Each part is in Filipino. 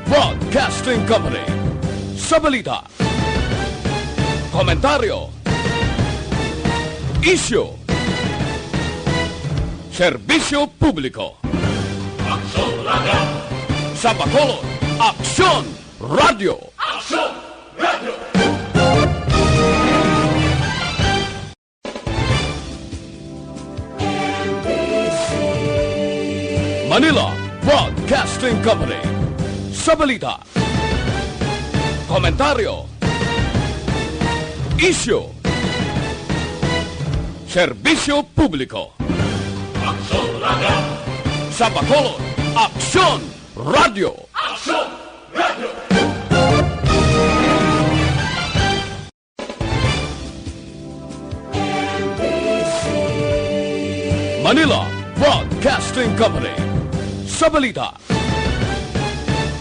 Broadcasting Company. Sa balita, komentaryo, isyu, serbisyo publiko. Aksyon Radio! Sa Bacolod, Aksyon Radio! Aksyon Radio! Manila Broadcasting Company. Sa balita, komentaryo, isyu, serbisyo publiko. Aksyon Radio! Sa Bacolod, Aksyon Radio! Aksyon Radio! Manila Broadcasting Company. Sa balita,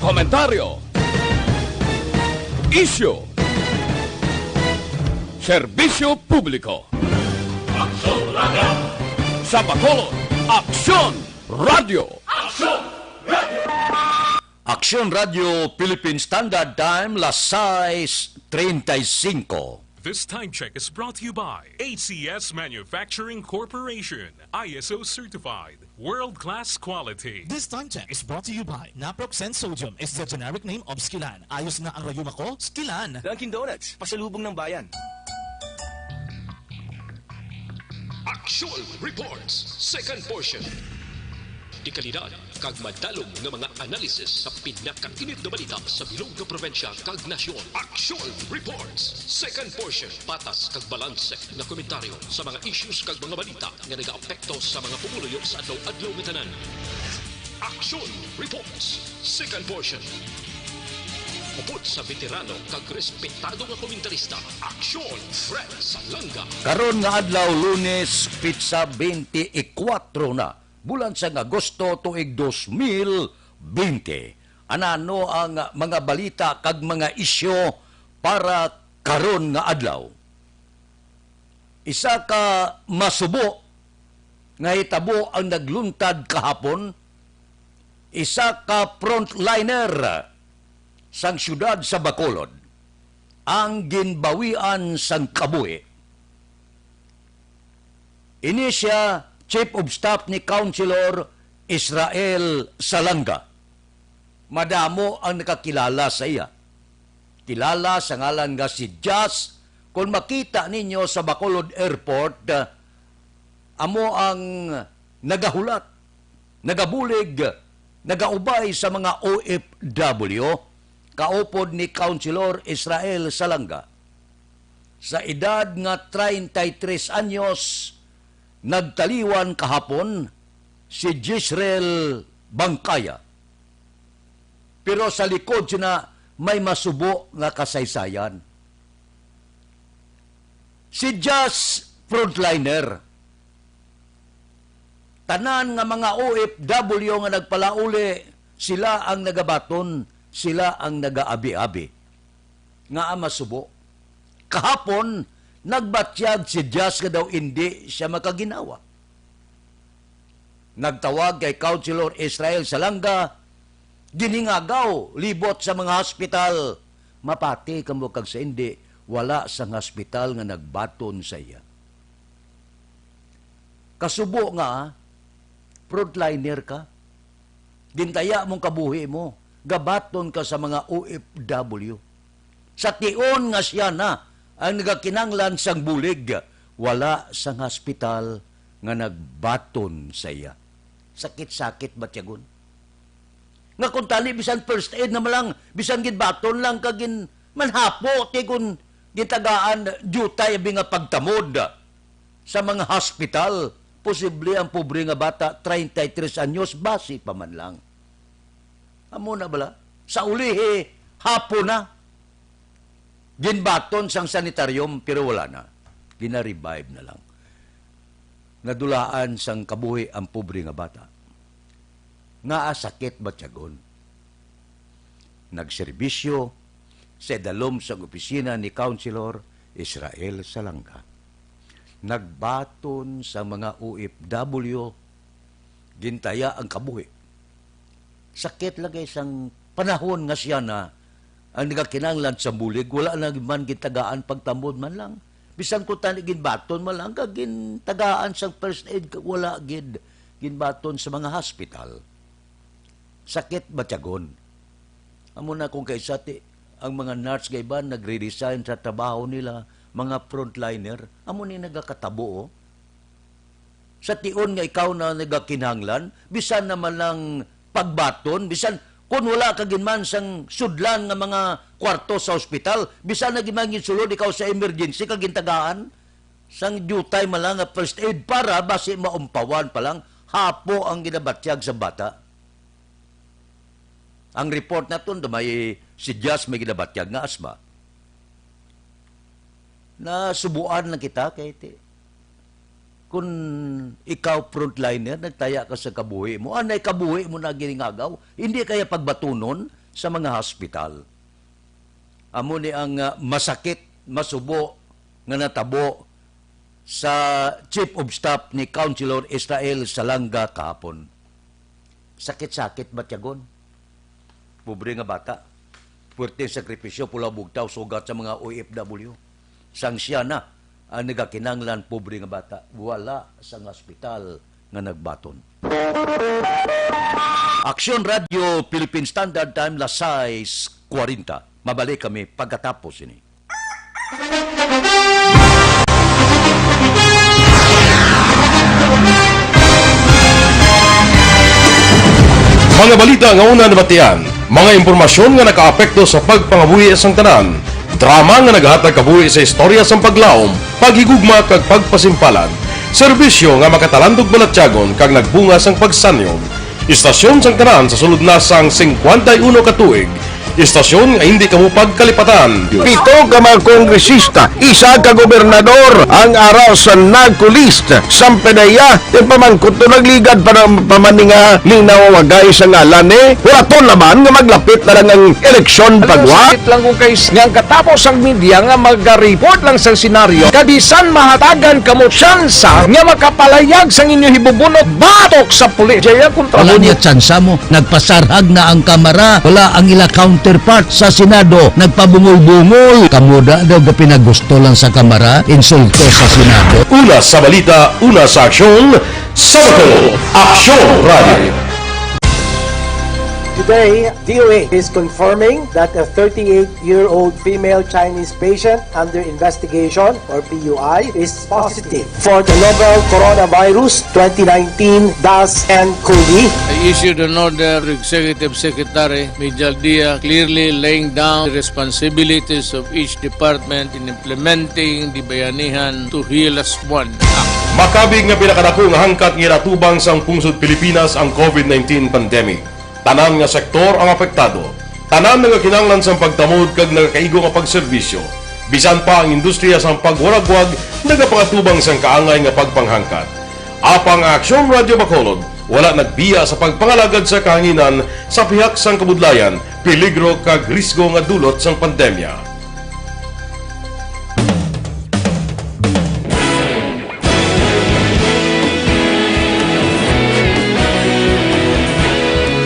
komentaryo, isyu, serbisyo publiko. Aksyon Radio! Sa Bacolod, Aksyon Radio! Aksyon Radio! Aksyon Radio Philippine Standard Time, las 6:35. This time check is brought to you by ACS Manufacturing Corporation, ISO certified, world-class quality. This time check is brought to you by Naproxen Sodium is the generic name of Skilan. Ayos na ang rayuma ko, Skilan. Dunkin' Donuts, pasalubong ng bayan. Action Reports, second portion. Di kalidad, kag madalong ng mga analisis sa pinakainit na balita sa bilog na probensya kag nasyon. Action Reports, second portion. Patas kag balansek na komentaryo sa mga issues kag mga balita nga nag-aapekto sa mga pumuluyo sa adlaw-adlaw nga tanan. Action Reports, second portion. Upot sa veterano kag respetado nga komentarista. Action Fred Salanga. Karon nga adlaw Lunes, pitsa 24 na. Bulan sa Agosto tuig 2020. Anano ang mga balita kag mga isyo para karon nga adlaw? Isa ka masubo nga hitabo ang nagluntad kahapon. Isa ka frontliner sang syudad sa Bacolod ang ginbawian sang kabuhi. Ini siya Chief of Staff ni Councilor Israel Salanga. Madamo ang nakakilala sa iya. Kilala sa ngalan nga si Jazz. Kung makita ninyo sa Bacolod Airport, amo ang nagahulat, nagabulig, nagaubay sa mga OFW, kaupod ni Councilor Israel Salanga. Sa edad nga 33 anyos, nagtaliwan kahapon si Jisrael Bangkaya. Pero sa likod siya na may masubo nga kasaysayan. Si Jazz frontliner. Tanan nga mga OFW nga nagpalauli, sila ang nagabaton, sila ang nagaabi-abi. Nga masubo. Kahapon, nagbatyag si Jazz nga daw hindi siya makaginawa. Nagtawag kay Councilor Israel Salanga, giningagaw, libot sa mga hospital. Mapati kamo kag sa hindi, wala sa hospital nga nagbaton sa iya. Kasubo nga, frontliner ka, gintaya mong kabuhi mo, gabaton ka sa mga OFW. Sa tion nga siya na, ang nagakinanglan sang bulig, wala sang hospital nga nagbaton sa iya. Sakit-sakit ba tiyagon? Nga kung tali, bisan first aid na malang, bisan gidbaton lang kagin manhapo, tigun gitagaan jutay nga pagtamod sa mga hospital. Posible ang pobre nga bata, 33 anyos, basi pa man lang. Amo na bala? Sa ulihi, hapon na. Ginbaton sang sanitaryum, pero wala na. Gina-revive na lang. Nadulaan sang kabuhi ang pobre nga bata. Nga sakit ba tiyagon? Nagserbisyo sa dalom sa opisina ni Councilor Israel Salanga. Nagbaton sa mga OFW, gintaya ang kabuhi. Sakit lagay sang panahon nga siya na ang nagakinanglan sa bulig, wala na man gitagaan pagtambod man lang. Bisan ko tani ginbaton man lang, kagin tagaan sa first aid, wala ginbaton sa mga hospital. Sakit batyagon. Amo na kung kaysati, ang mga nurse gayban nagre-resign sa trabaho nila, mga frontliner, amo ni nagakatabo. Oh. Sa tion nga ikaw na nagakinahanglan, bisan naman lang pagbaton, bisan kung wala ka ginman sang sudlan nga mga kwarto sa ospital, bisan na ginman sulod ikaw sa emergency kagintagaan, sang due time malang nga first aid para basi maumpawan pa lang, hapo ang ginabatyag sa bata. Ang report na ito, may si Jas may ginabatyag nga asma. Na subuan lang kita kay kung ikaw frontliner, nagtaya ka sa kabuhi mo, anay kabuhi mo na giningagaw, hindi kaya pagbatunon sa mga hospital. Amo ni ang masakit, masubo, nga natabo sa Chief of Staff ni Councilor Israel Salanga kahapon. Sakit-sakit batyagon. Pobre nga bata. Puwerte sakripisyo, pula bugtaw, sugat sa mga OFW. Sang siya na ang nagakinanglan pobre nga bata, wala sa hospital nga nagbaton. Aksyon Radio Philippine Standard Time, las 6:40. Mabalik kami pagkatapos ini. Mga balita nga una nabatian, mga impormasyon nga nakaapekto sa pagpangabuhi sa tanan, drama nga naghatag kabuhi sa istorya sa paglaom, paghigugma kag pagpasimpalan, serbisyo nga makatalandog balatyagon kag nagbunga sang pagsanyog, istasyon sang tanan sa sulod na sang 51 ka tuig, istasyon nga hindi kamo pagkalipatan. 7 ka mga kongresista, 1 ka gobernador ang araw sa nagkulist sang pedaya ti pamangkot to nagligad para pamaninga linaw wagay sa ngalan wala to naman nga maglapit na lang ang eleksyon pagwa lang kung kays nga katapos ang media nga mag-report lang sa senaryo kabisan mahatagan kamo tsansa nga makapalayag sang inyo hibubunot batok sa pulis jaya kontra Wala niya tsansa mo, nagpasarhag na ang kamara, wala ang ila counterpart sa Senado, nagpabungol-bungol. Kamuda daw ga pinagusto lang sa kamara, insulto sa Senado. Una sa balita, una sa aksyon, Sabado, Aksyon Radio. Today, DOA is confirming that a 38-year-old female Chinese patient under investigation, or PUI, is positive for the novel coronavirus 2019-nCoV. I issued an order to Executive Secretary Mijal Dia clearly laying down the responsibilities of each department in implementing the Bayanihan to Heal as One Act. Makabig nga pinakadako nga hangkat nga natubang sang pungsod Pilipinas ang COVID-19 pandemic. Tanan nga sektor ang apektado. Tanan nga kinahanglan sang pagtamod kag nagakaigo nga pagserbisyo. Bisan pa ang industriya sang pagwaragwag nagapangatubang sang kaangay nga pagpanghangkat. Apang Aksyon Radio Bacolod wala nagbiya sa pagpangalagad sa kahanginan sa pihak sang kabudlayan, peligro kag risgo nga dulot sang pandemya.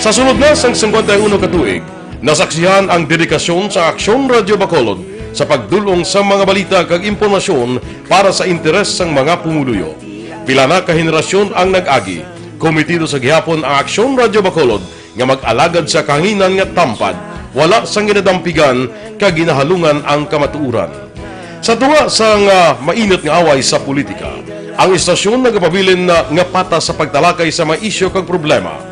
Sa sunod na sang 51 ka tuig, nasaksihan ang dedikasyon sa Aksyon Radio Bacolod sa pagdulong sa mga balita kag impormasyon para sa interes sang mga pumuluyo. Pila na ka henerasyon ang nag-agi, komitido sa gihapon ang Aksyon Radio Bacolod nga mag-alagad sa kahanginan nga tampad, wala sang ginadampigan kag ginahalungan ang kamatuuran. Sa tunga sang mainit nga away sa politika, ang istasyon nagapabilin na nga patas sa pagtalakay sa mga isyu kag problema.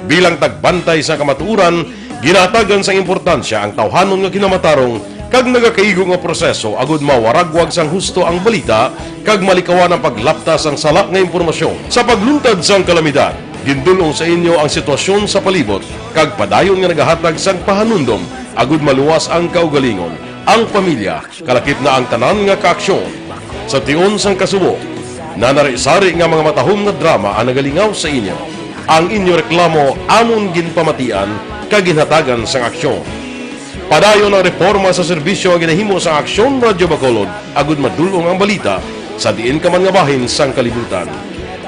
Bilang tagbantay sa kamatuuran, ginatagan sa importansya ang tawhanon nga kinamatarong kag nagakaigo nga proseso agud mawaragwag sang husto ang balita kag malikawan ang paglaptas ang sala nga impormasyon. Sa pagluntad sang kalamidad, gindulong sa inyo ang sitwasyon sa palibot kag padayon nga nagahatag sang pahanundom agud maluwas ang kaugalingon, ang pamilya, kalakip na ang tanan nga kaaksyon. Sa tion sang kasubo, nanari-sari nga mga matahom nga drama ang nagalingaw sa inyo. Ang inyo reklamo amon ginpamatian kag ginhatagan sang aksyon. Padayon ang reforma sa serbisyo ang ginahimo sa Aksyon Radio Bacolod agud madulong ang balita sa diin ka man nga bahin sang kalibutan.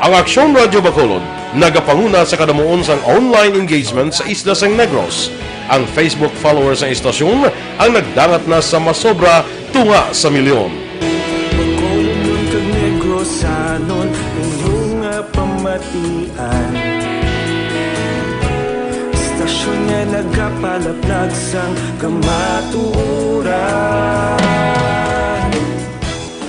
Ang Aksyon Radio Bacolod nagapanguna sa kadamuon sang online engagement sa isla sang Negros. Ang Facebook followers ng istasyon ang nagdangat na sa masobra tunga sa milyon. Bacolod kag Negros anon inyong pamatian. Istasyon nga nagapalaplag sang kamaturan.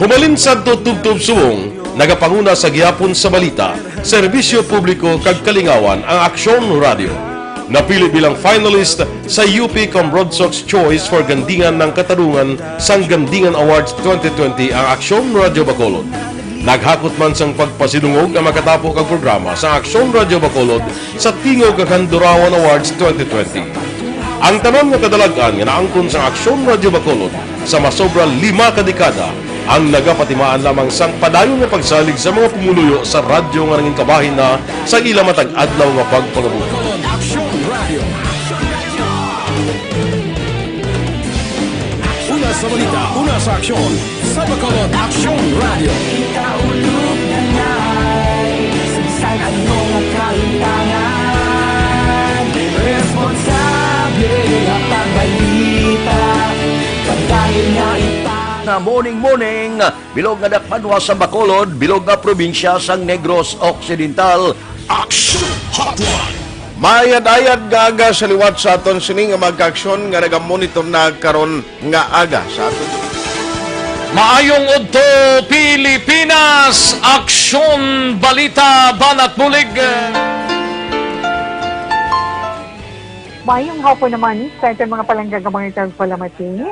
Humalin sa tutubtub suwong, nagapanguna sa gihapon sa balita, serbisyo publiko kag kalingawan ang Aksyon Radio. Napili bilang finalist sa UP Broadsox Choice for Gandingan ng Katarungan sang Gandingan Awards 2020 ang Aksyon Radio Bacolod. Naghakot man sang pagpasidungog ang makatapo kag programa sa Aksyon Radio Bacolod sa Tingog kag Handurawan Awards 2020. Ang tanon nga kadalagan nga naangkon sa Aksyon Radio Bacolod sa masobra 5 kadekada ang nagapatimaan lamang sang padayon nga pagsalig sa mga pumuluyo sa radyo nga nanging kabahin na sa ila matag adlaw nga pagpangabuhi. Una sa balita, una sa aksyon, sa Bacolod Aksyon Radio. Ikaulog na na'y sabisan anong kahintangan. Responsable ang pagbalita pagdahil na na morning, bilog nga dakpanwa sa Bacolod, bilog nga probinsya sang Negros Occidental. Action Hotline! Mayad-ayad nga aga sa liwat sa aton sini nga magka-aksyon nga nagamonitor na karon nga aga sa aton. Maayong udto Pilipinas, Aksyon Balita Banat Bulig. Mayong hapon naman sa itong mga palanggagamang itang palamati.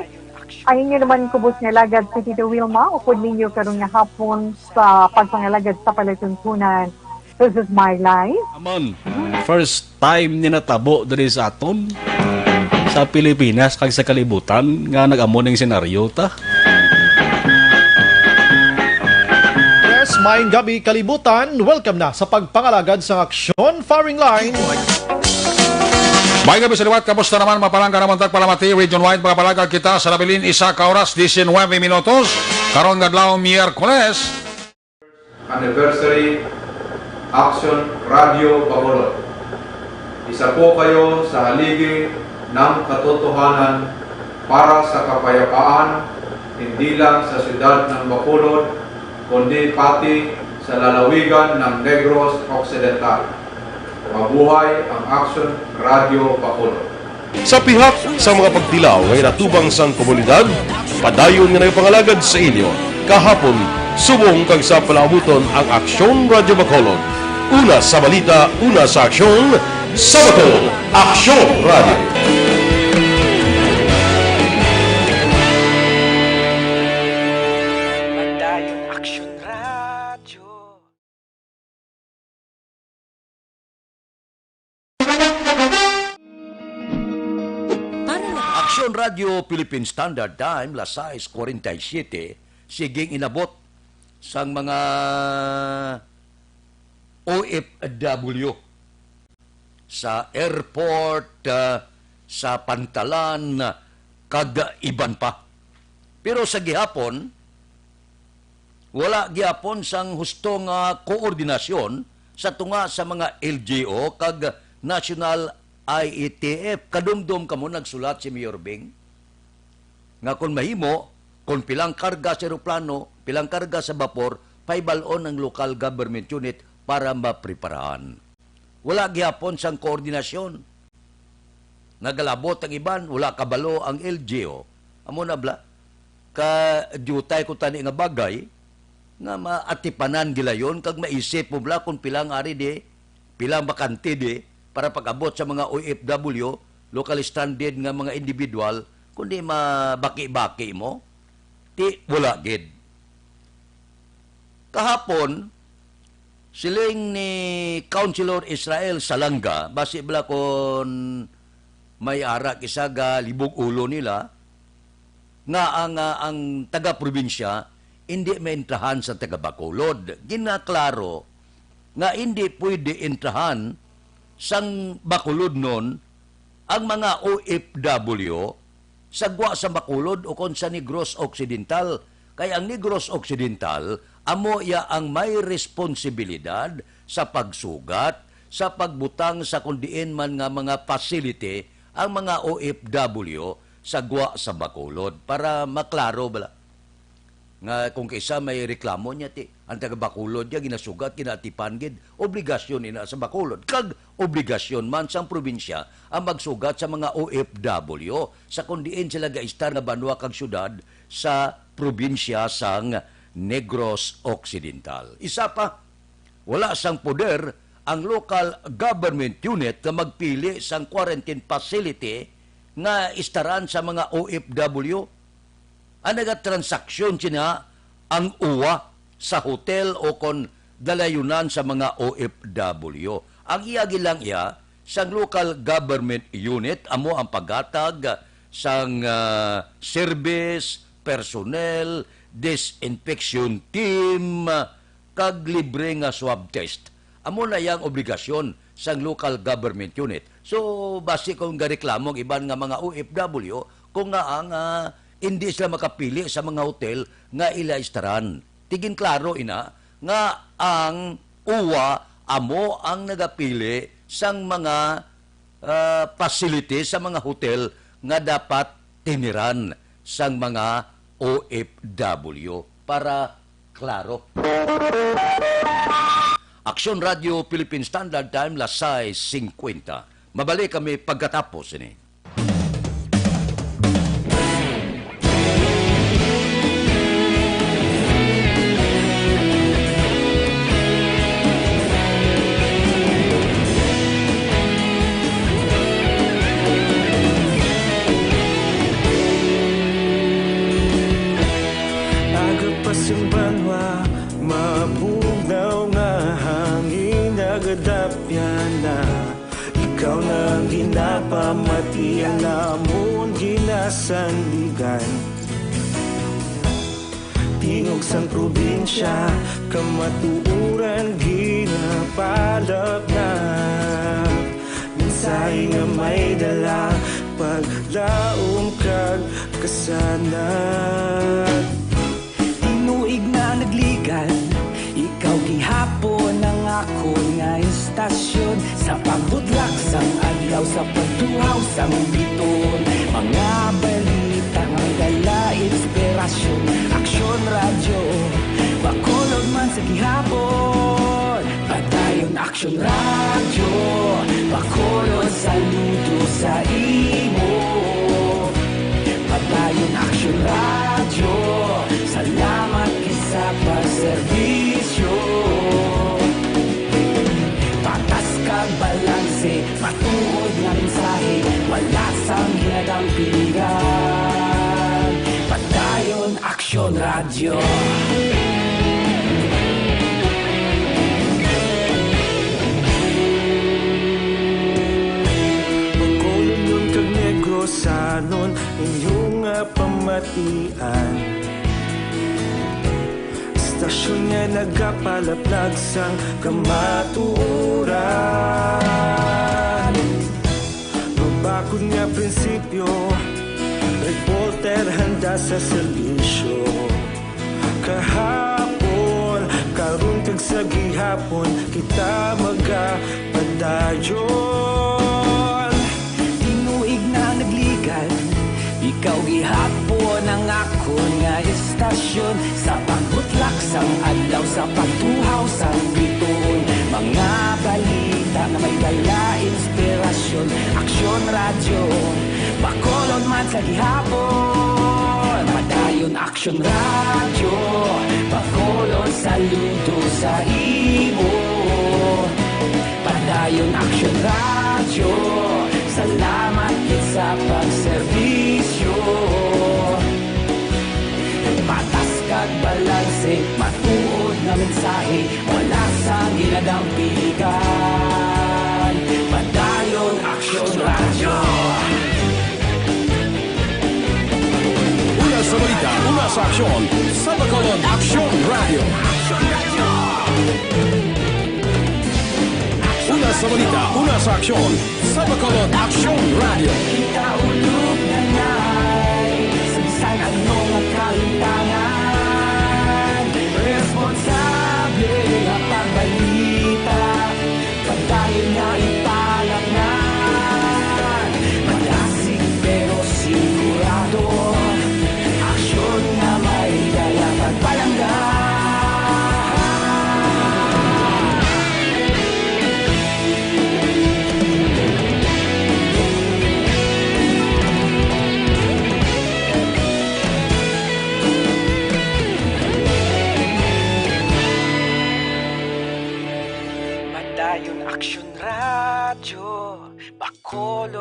Ayun nyo naman kubos nga lagad sa Tito Wilma, upod ninyo karong nga hapon sa pagpangalagad sa palatuntunan. This is my life. Amon, first time ni natabo diri sa aton sa Pilipinas kag sa kalibutan nga nag-amo ning senaryo ta. Yes, maayong gabi kalibutan. Welcome na sa pagpangalagad sa Aksyon Firing Line. May gabi sa liwat, kamusta naman mapalangga naman tagpalamati, region-wide mga palagag kita sa Labilin, isa ka oras, 19 minutos, karon ngadlaw Miyerkules. Anniversary Aksyon Radio Bacolod. Isa po kayo sa haligi ng katotohanan para sa kapayapaan, hindi lang sa siyudad ng Bacolod, kundi pati sa lalawigan ng Negros Occidental. Mabuhay ang Aksyon Radio Bacolod. Sa pihak sa mga pagtilaw ngay natubang sang komunidad, padayon nga nagpangalagad sa inyo. Kahapon, subong kag sa palaabuton ang Aksyon Radio Bacolod. Una sa balita, una sa aksyon, sa Bacolod, Aksyon Radio. Aksyon Radio Philippine Standard Time, las 6:47, siging inabot sang mga OFW sa airport, sa pantalan, kag iban pa. Pero sa gihapon, wala gihapon sang husto nga koordinasyon sa tunga sa mga LGO kag National IETF. Kadumdum kamo nagsulat si Mayor Bing nga kung mahimo, kung pilang karga sa aeroplano, pilang karga sa vapor, paibalon ang local government unit para mapreparahan. Wala gihapon sang koordinasyon. Nagalabot ang iban, wala kabalo ang LGO. Amo na bla, ka-jutay ko tani nga bagay, nga maatipanan gilayon, kag maisip mo bla kung pilang ari di, pilang bakante di, para pag-abot sa mga OFW, locally stranded nga mga individual, kundi mabaki-baki mo, ti wala gid. Kahapon, siling ni Councilor Israel Salanga, basi bala kon may arak isaga libog ulo nila, nga ang taga-probinsya, hindi maintrahan sa taga-Bacolod. Ginaklaro nga hindi pwede intrahan sang Bacolod nun ang mga OFW sagwa sa Bacolod o kon sa Negros Occidental. Kaya ang Negros Occidental, amo ya ang may responsibilidad sa pagsugat, sa pagbutang sa kundiin man nga mga facility ang mga OFW sa guwa sa Bacolod para maklaro bala nga kung kaysa may reklamo niya ti ang taga Bacolod niya ginasugat kinatipan gid obligasyon ina sa Bacolod kag obligasyon man sang probinsya ang magsugat sa mga OFW sa kundiin sila gaistar nga banwa kag syudad sa probinsya sang Negros Occidental. Isa pa, wala sang poder ang local government unit na magpili sang quarantine facility nga istaran sa mga OFW. Ang nagatransaksyon sina ang uwa sa hotel o kon dalayunan sa mga OFW. Ang iyagi lang iya, sang local government unit, amo ang paggatag sang service, personnel, disinfection team, kag libre nga swab test. Amo na yang obligasyon sang local government unit. So, basi kung gareklamo iban nga mga OFW, kung nga ang hindi sila makapili sa mga hotel nga ilaistaran. Tigin klaro ina nga ang uwa amo ang nagapili sang mga facility sa mga hotel nga dapat tiniran sang mga OFW para klaro. Aksyon Radio Philippine Standard Time, las 6:50. Mabalik kami pagkatapos ini. Ikaw na ginapamati ang namon ginasandigan. Tingog sang probinsya kamatuuran ginapalap na. Minsay nga may dala paglaom kag kasanat. Tinuig na nagligan, ikaw gihapon ang ako nga istasyon sa pagbudlak sang adlaw sa pagtuhaw sang biton. Mga balita nga dala inspirasyon, Aksyon Radio Bacolod man sa gihapon. Padayon Aksyon Radio Bacolod, saludo sa imo. Padayon Aksyon Radio, salamat kisa pagserbisyo. Patas kag balanse, matuod nga mensahe, wala sang hinagang piligan. Padayon Aksyon Radio. Bacolod nun kag Negros anon inyong pamatian. Stasyon nga nagapalaplag sang kamaturan. Mabakod nga prinsipyo, reporter handa sa serbisyo. Kahapon, karun kag sa gihapon, kita magapadayon. Tinuig na nagligan, ikaw gihapon ang ako nga istasyon sa pagbutlak sang adlaw sa pagtuhaw sang biton. Mga balita na may dala inspirasyon, Aksyon Radio Bacolod man sa gihapon. Padayon Aksyon Radio Bacolod, saludo sa imo. Padayon Aksyon Radio, salamat sa pagserbisyo. Patas kag balanse, matuod nga mensahe, wala sang hinagang piligan. Padayon Aksyon Radio. Una sa balita, una sa aksyon, sa Bacolod Aksyon Radio. Una sa balita, una sa aksyon, sa Bacolod Aksyon Radio. Kita ulog na ngay, sa anong kalintangan. Responsable nga pagbalita, pagdayon nga ipalaknan.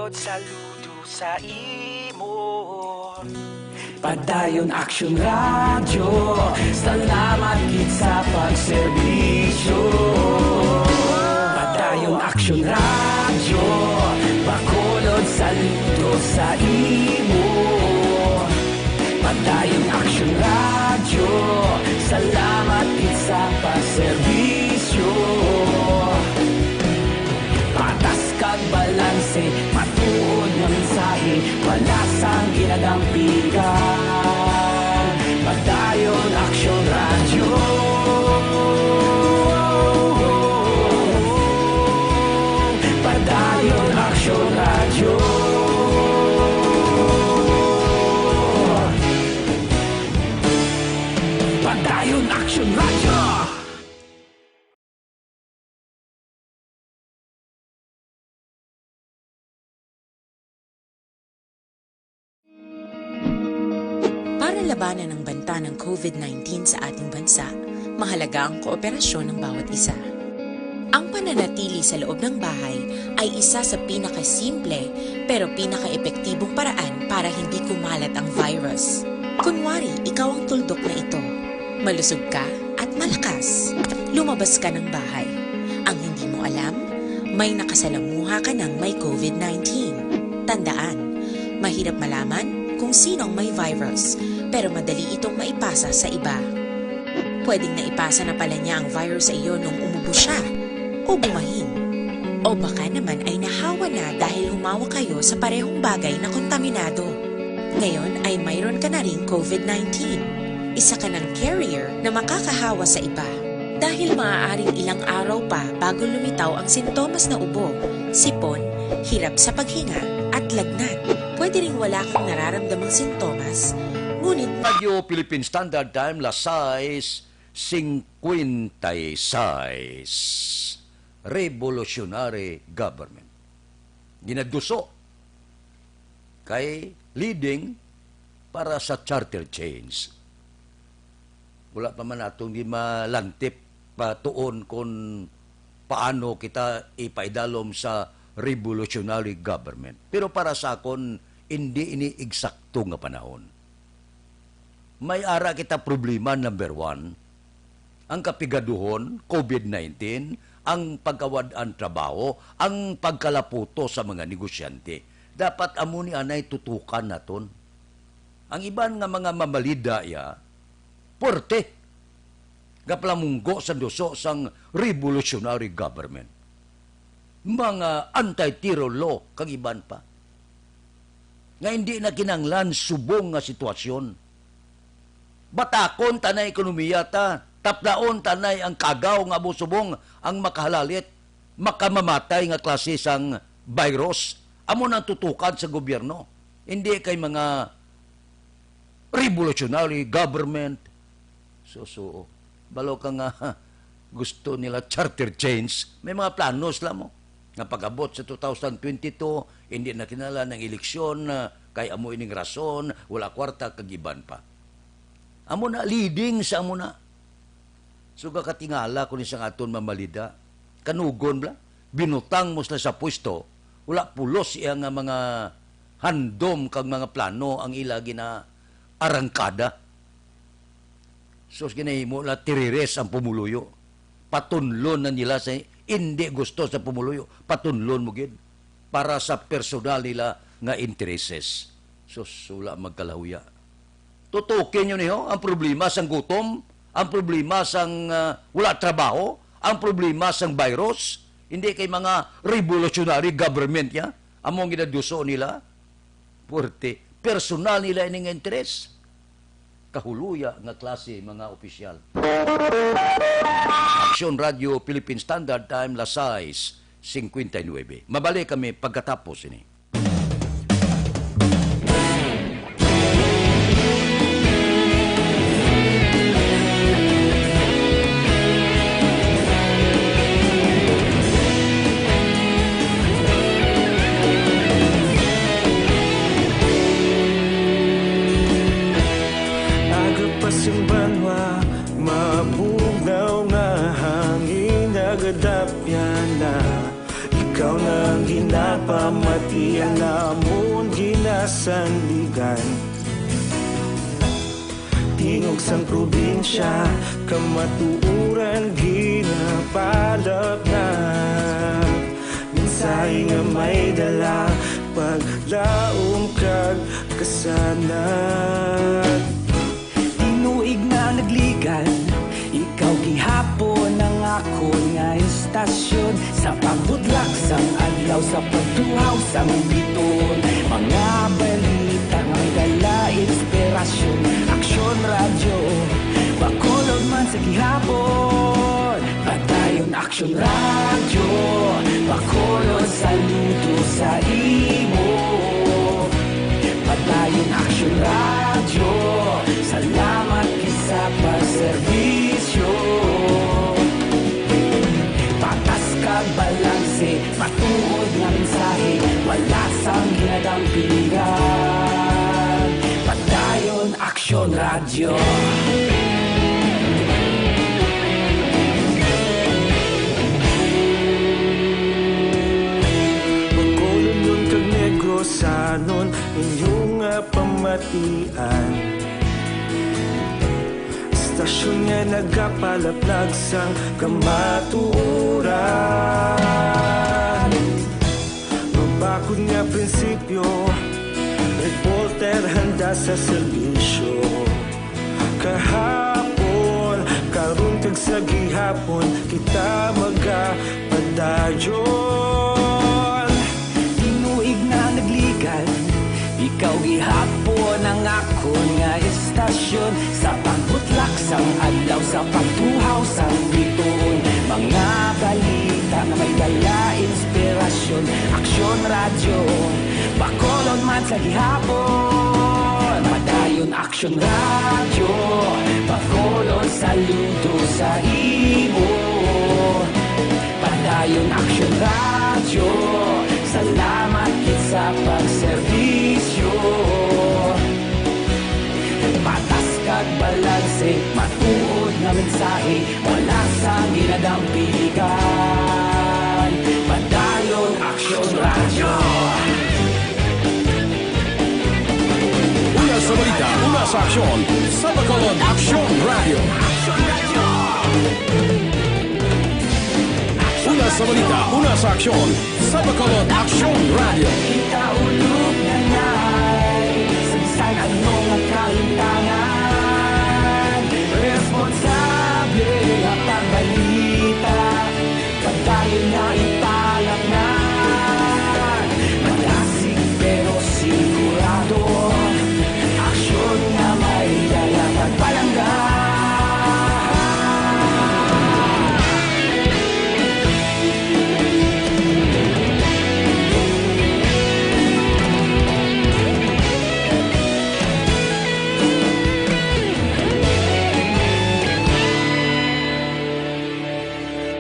Bacolod, saludo sa imo. Padayon Action Radio, salamat gid sa pagserbisyo. Padayon Action Radio, Bacolod, saludo sa imo. Padayon Action Radio, salamat gid sa pagserbisyo. Patas kag balanse, matuod nga mensahe, wala sang ginagampigan. Padayon Action Radio. Padayon Action Radio. Padayon Action Radio. Para labanan ang banta ng COVID-19 sa ating bansa, mahalaga ang kooperasyon ng bawat isa. Ang pananatili sa loob ng bahay ay isa sa pinakasimple pero pinaka-epektibong paraan para hindi kumalat ang virus. Kunwari, ikaw ang tuldok na ito. Malusog ka at malakas. Lumabas ka ng bahay. Ang hindi mo alam, may nakasalamuha ka ng may COVID-19. Tandaan, mahirap malaman kung sinong may virus, pero madali itong maipasa sa iba. Pwedeng naipasa na pala niya ang virus sa iyo nung umubo siya, o bumahin. O baka naman ay nahawa na dahil humawa kayo sa parehong bagay na kontaminado. Ngayon ay mayroon ka na ring COVID-19. Isa ka ng carrier na makakahawa sa iba. Dahil maaaring ilang araw pa bago lumitaw ang sintomas na ubo, sipon, hirap sa paghinga at lagnat. Pwede ring wala kang nararamdamang sintomas, ngunit Radio Philippine Standard Time, las 6:56. Revolutionary Government. Ginaduso kay leading para sa charter change. Wala pa man atong di malantip patuon kung paano kita ipaidalom sa revolutionary government. Pero para sa akon, hindi ini eksakto nga panahon. May ara kita problema number 1, ang kapigaduhon, COVID-19, ang pagkawad-an trabaho, ang pagkalaputo sa mga negosyante. Dapat amo ni anay tutukan naton. Ang iban nga mga mamalida porte, gaplamunggo sa duso sang revolutionary government. Mga anti-terror law, kang iban pa. Nga hindi na kinanglan subong nga sitwasyon. Batakon tanay ekonomiya ta, taplaon tanay ang kagaw nga busubong ang makahalalit, makamamatay nga klase sang virus. Amo nang tutukan sa gobyerno. Hindi kay mga revolutionary government. So, balo ka nga gusto nila charter change, may mga planos lang mo. Nga pag-abot sa 2022, hindi na kinala ng eleksyon, kay amo ining rason, wala kwarta, kagiban pa. Amo na, leading sa amo na. So katingala kung isang aton mamalida, kanugon bla, binutang mo sila sa pwesto, wala pulos iya nga mga handom kag mga plano ang ilagi na arangkada. So ginahimo na tirires ang pumuluyo. Patunlon na nila sa hindi gusto sa pumuluyo. Patunlon mo gid para sa personal nila nga intereses. So sula magkalahuya. Tutukin nyo niyo ang problema sang gutom, ang problema sang wala trabaho, ang problema sang virus. Hindi kay mga revolutionary government ya. Among ginaduso nila, porte, personal nila ining interes. Kahuluya nga klase mga opisyal. Action Radio Philippine Standard Time, las 6:59. Mabalik kami pagkatapos ini. Ikaw nang ginapamati Siya namon ginasanligan, tingog sang probinsya, kamatuuran ginapalap na. Minsay nga may dala, paglaom kag kasanat. Tinuig na nagligan, ikaw gihapon ang ako nga istasyon. Sa pagbudlak sang adlaw, sa pagtuhaw sang biton, mga balita nga may dala inspirasyon. Aksyon radyo, Bacolod man sa gihapon. Padayon Aksyon radyo, Bacolod saludo sa imo. Padayon Aksyon radyo, salamat kisa pagserbisyo. Patas kag balanse, matuod nga mensahe, wala sang ginadampingan. Padayon Aksyon radyo. Bacolod nun kag Negrosanon, inyong pamatian. Istasyon nga nagapalaplag sang kamatuoran. Mabakod nga prinsipyo, reporter handa sa serbisyo. Kahapon, karon kag sa gihapon, kita magapadayon. Tinuig na nagligan, ikaw gihapon ang ako nga istasyon. Sa pagbutlak sang adlaw, sa pagtuhaw sang biton, mga balita na may dala inspirasyon. Aksyon radyo, Bacolod man sa gihapon. Padayon Aksyon radyo, Bacolod saludo sa imo. Padayon Aksyon radyo, salamat kit sa pagserbisyo. Patas kag balanse, matuod nga mensahe, wala sang ginadampigan. Padayon Aksyon radyo. Una sa balita, una sa aksyon, sa Bacolod Aksyon Radio. Una sa balita, una sa aksyon, sa Bacolod Aksyon Radio. Ikaulog na na'y sagsang anong ang kalintangan. Responsable ang pagbalita, pagdayon na ipalak na. Malasig pero sigurado, aksyon na may dala pagpalanggan.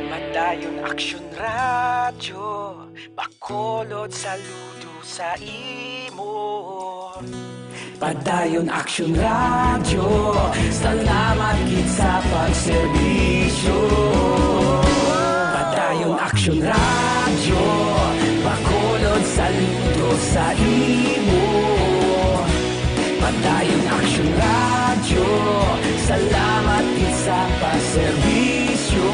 Padayon Aksyon radyo, Bacolod saludo sa imo. Padayon Aksyon radyo, salamat kit sa pagserbisyo. Padayon Aksyon radyo, Bacolod saludo sa imo. Padayon Aksyon radyo, salamat kit sa pagserbisyo.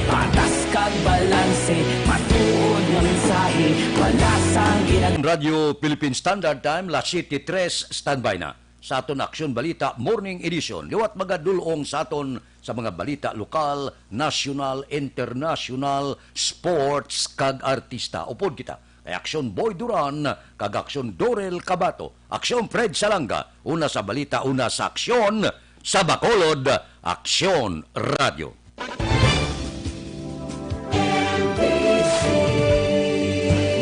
Patas kag balanse, matuod nga mensahe, wala sang Radio Philippine Standard Time, La City 3, standby na. Sa aton Aksyon Balita Morning Edition, liwat magadulong sa aton sa mga balita lokal, national, international, sports, kag artista. Upod kita, ay Aksyon Boy Duran, kag Aksyon Dorel Cabato, Aksyon Fred Salanga, una sa balita, una sa aksyon, sa Bacolod, Aksyon Radio.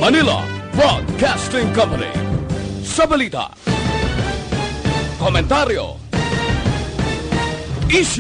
Manila Broadcasting Company. Sa balita, komentaryo, issue.